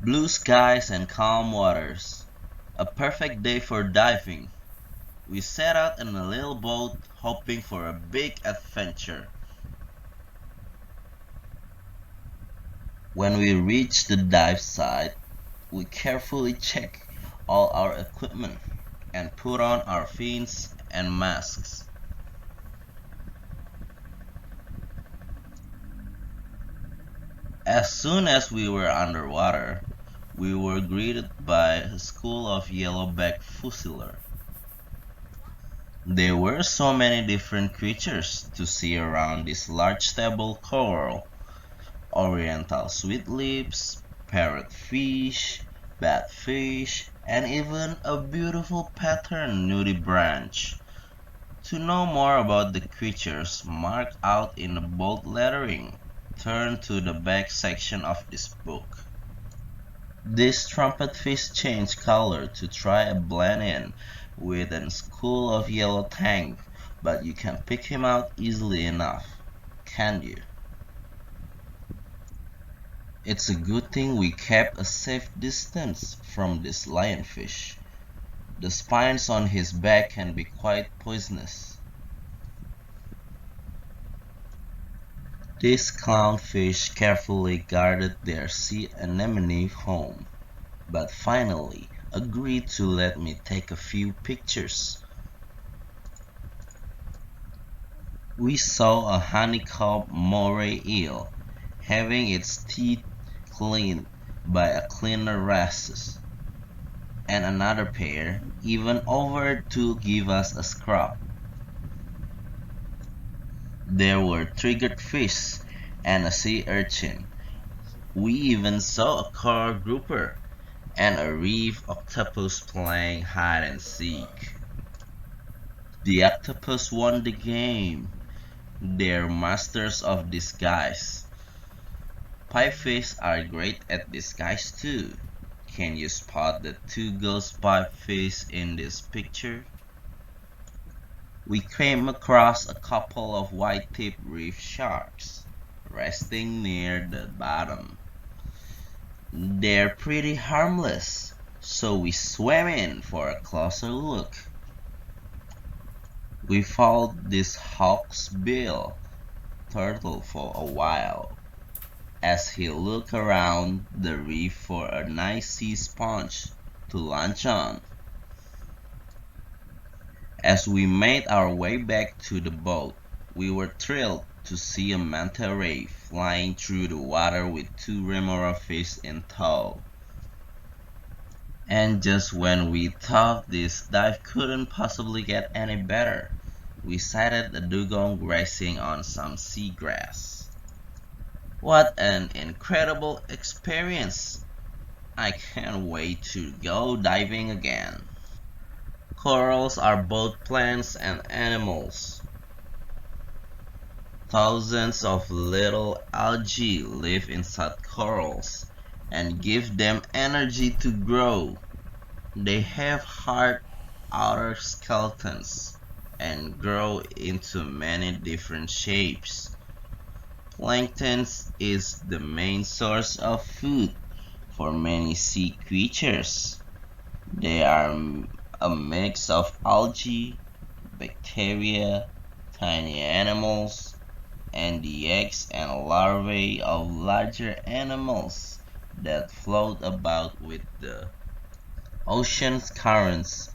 Blue skies and calm waters. A perfect day for diving. We set out in a little boat hoping for a big adventure. When we reached the dive site, we carefully checked all our equipment and put on our fins and masks. As soon as we were underwater, we were greeted by a school of yellowback fusiler. There were so many different creatures to see around this large stable coral. Oriental sweetlips, parrotfish, batfish, and even a beautiful patterned nudibranch. To know more about the creatures marked out in the bold lettering, turn to the back section of this book. This trumpetfish change color to try a blend in with a school of yellow tang, but you can pick him out easily enough, can't you? It's a good thing we kept a safe distance from this lionfish. The spines on his back can be quite poisonous. These clownfish carefully guarded their sea anemone home, but finally agreed to let me take a few pictures. We saw a honeycomb moray eel having its teeth cleaned by a cleaner rhesus, and another pair even offered to give us a scrub. There were triggerfish and a sea urchin. We even saw a coral grouper and a reef octopus playing hide and seek. The octopus won the game. They're masters of disguise. Pipefish are great at disguise too. Can you spot the two ghost pipefish in this picture? We came across a couple of white-tipped reef sharks resting near the bottom. They're pretty harmless, so we swam in for a closer look. We followed this hawksbill turtle for a while as he looked around the reef for a nice sea sponge to lunch on. As we made our way back to the boat, we were thrilled to see a manta ray flying through the water with two remora fish in tow. And just when we thought this dive couldn't possibly get any better, we sighted a dugong grazing on some seagrass. What an incredible experience! I can't wait to go diving again. Corals are both plants and animals. Thousands of little algae live inside corals and give them energy to grow. They have hard outer skeletons and grow into many different shapes. Plankton is the main source of food for many sea creatures. They are a mix of algae, bacteria, tiny animals, and the eggs and larvae of larger animals that float about with the ocean currents.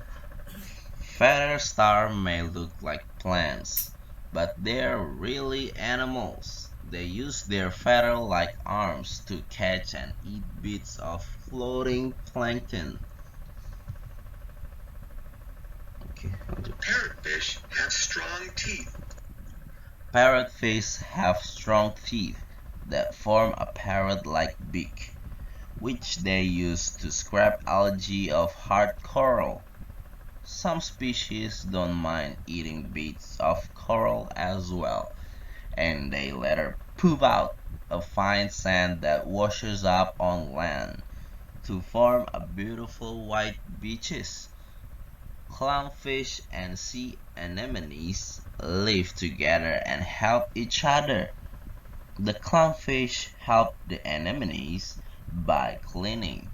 Feather stars may look like plants, but they're really animals. They use their feather-like arms to catch and eat bits of floating plankton. Okay, Parrotfish have strong teeth. Parrotfish have strong teeth that form a parrot-like beak, which they use to scrape algae off hard coral. Some species don't mind eating bits of coral as well, and they later poop out a fine sand that washes up on land to form a beautiful white beaches. Clownfish and sea anemones live together and help each other. The clownfish help the anemones by cleaning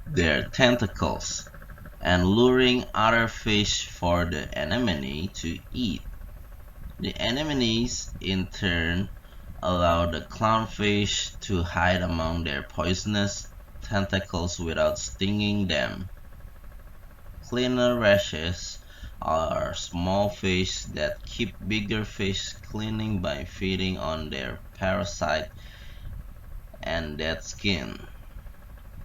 their tentacles and luring other fish for the anemone to eat. The anemones, in turn, allow the clownfish to hide among their poisonous tentacles without stinging them. Cleaner rashes are small fish that keep bigger fish cleaning by feeding on their parasite and dead skin.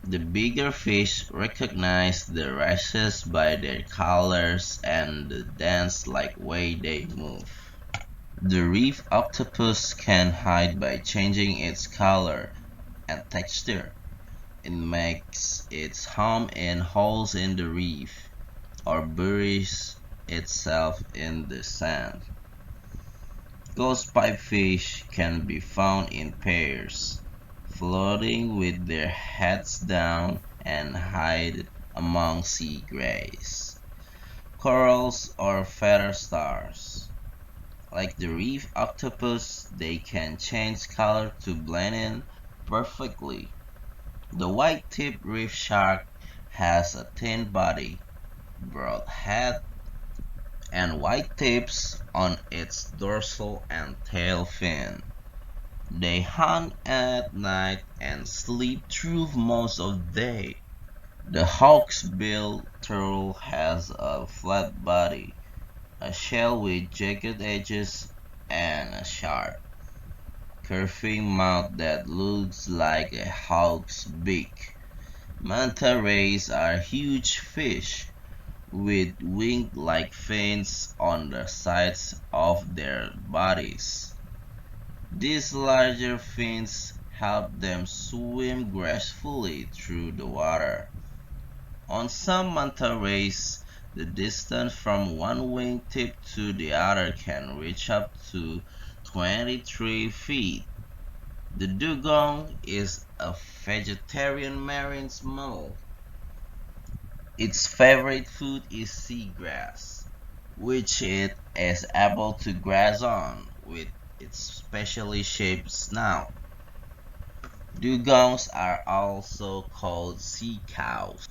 The bigger fish recognize the rashes by their colors and the dance-like way they move. The reef octopus can hide by changing its color and texture. It makes its home in holes in the reef or buries itself in the sand. Ghost pipefish can be found in pairs, floating with their heads down and hide among sea grays, corals, or feather stars. Like the reef octopus, they can change color to blend in perfectly. The white-tipped reef shark has a thin body, broad head, and white tips on its dorsal and tail fin. They hunt at night and sleep through most of the day. The hawksbill turtle has a flat body, a shell with jagged edges, and a sharp, curving mouth that looks like a hawk's beak. Manta rays are huge fish with wing-like fins on the sides of their bodies. These larger fins help them swim gracefully through the water. On some manta rays, the distance from one wingtip to the other can reach up to 23 feet. The dugong is a vegetarian marine mammal. Its favorite food is seagrass, which it is able to graze on with its specially shaped snout. Dugongs are also called sea cows.